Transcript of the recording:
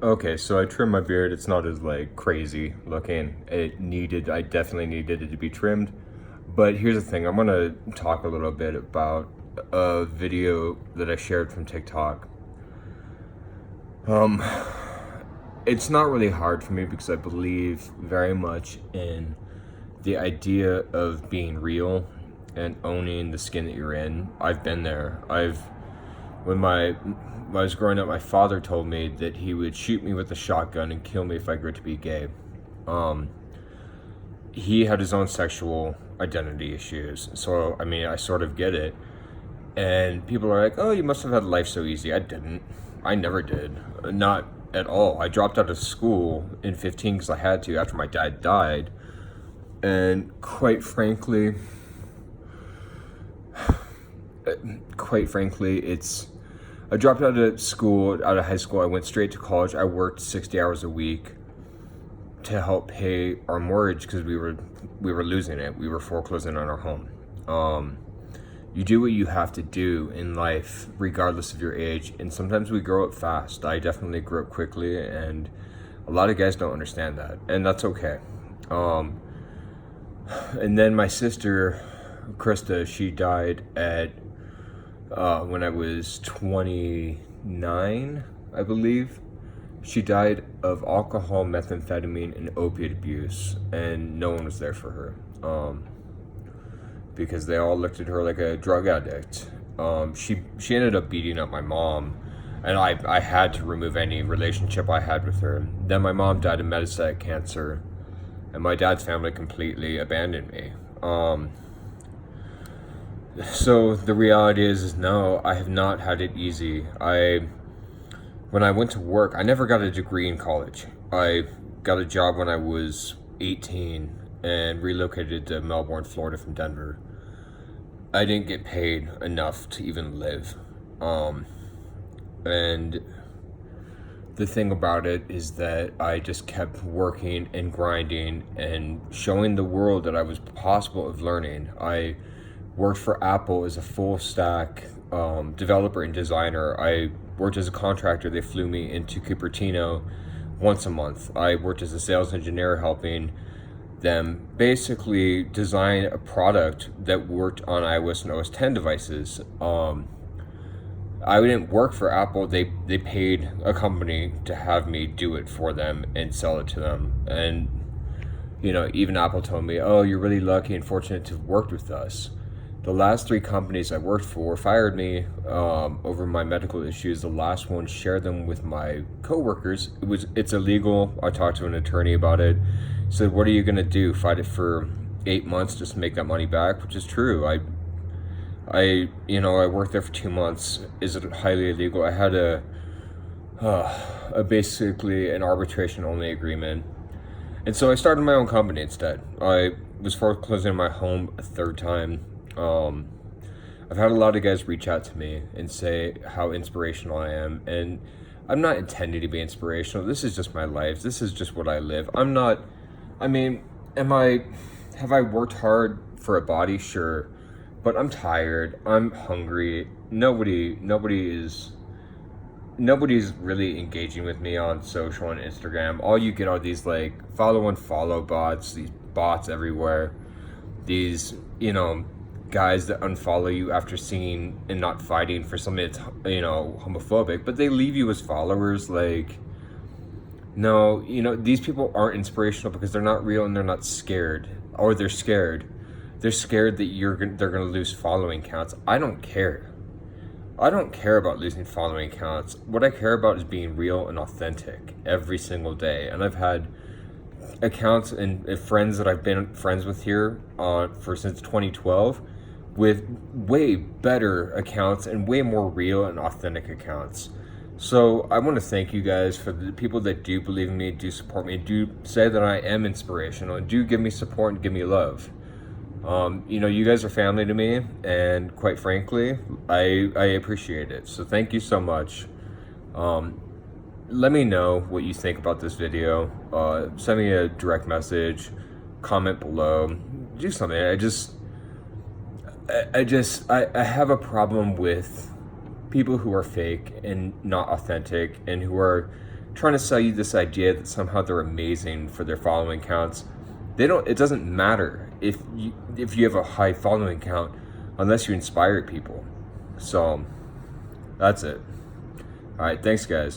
Okay, so I trimmed my beard. It's not as like crazy looking. I definitely needed it to be trimmed. But here's the thing, I'm gonna talk a little bit about a video that I shared from TikTok. Um, it's not really hard for me because I believe very much in the idea of being real and owning the skin that you're in. I've been there. When I was growing up, my father told me that he would shoot me with a shotgun and kill me if I grew to be gay. Um, he had his own sexual identity issues, so I mean, I sort of get it. And people are like, "Oh, you must have had life so easy." I didn't. I never did. Not at all. I dropped out of school in 15 because I had to after my dad died. And quite frankly, I dropped out of school, out of high school. I went straight to college. I worked 60 hours a week to help pay our mortgage because we were losing it. We were foreclosing on our home. You do what you have to do in life, regardless of your age. And sometimes we grow up fast. I definitely grew up quickly, and a lot of guys don't understand that, and that's okay. Um, and then my sister, Krista, she died at when I was 29, I believe. She died of alcohol, methamphetamine, and opiate abuse, and no one was there for her. Because they all looked at her like a drug addict. She ended up beating up my mom, and I had to remove any relationship I had with her. Then my mom died of metastatic cancer, and my dad's family completely abandoned me. So the reality is no, I have not had it easy. When I went to work, I never got a degree in college. I got a job when I was 18 and relocated to Melbourne, Florida from Denver. I didn't get paid enough to even live. And the thing about it is that I just kept working and grinding and showing the world that I was possible of learning. I worked for Apple as a full stack developer and designer. I worked as a contractor. They flew me into Cupertino once a month. I worked as a sales engineer helping them basically design a product that worked on iOS and OS 10 devices. I didn't work for Apple. They paid a company to have me do it for them and sell it to them. And even Apple told me, "Oh, you're really lucky and fortunate to have worked with us." The last three companies I worked for fired me over my medical issues. The last one shared them with my coworkers. It's illegal. I talked to an attorney about it. He said, "What are you gonna do? Fight it for 8 months just to make that money back?" Which is true. I worked there for 2 months. Is it highly illegal? I had a basically an arbitration only agreement, and so I started my own company instead. I was foreclosing my home a third time. I've had a lot of guys reach out to me and say how inspirational I am, and I'm not intending to be inspirational. This is just my life. This is just what I live. I'm not. I mean, have I worked hard for a body? Sure, but I'm tired. I'm hungry. Nobody's really engaging with me on social and Instagram. All you get are these like follow and follow bots. These bots everywhere. These guys that unfollow you after seeing and not fighting for something that's homophobic, but they leave you as followers. Like, no, these people aren't inspirational because they're not real and they're not scared, or they're scared. They're scared that they're gonna lose following counts. I don't care. I don't care about losing following counts. What I care about is being real and authentic every single day. And I've had accounts and friends that I've been friends with here for since 2012 with way better accounts and way more real and authentic accounts. So I want to thank you guys for the people that do believe in me, do support me, do say that I am inspirational, and do give me support and give me love. You guys are family to me, and quite frankly, I appreciate it. So thank you so much. Let me know what you think about this video. Send me a direct message, comment below, do something. I have a problem with people who are fake and not authentic and who are trying to sell you this idea that somehow they're amazing for their following counts. They don't. It doesn't matter if you have a high following count unless you inspire people. So that's it. All right, thanks guys.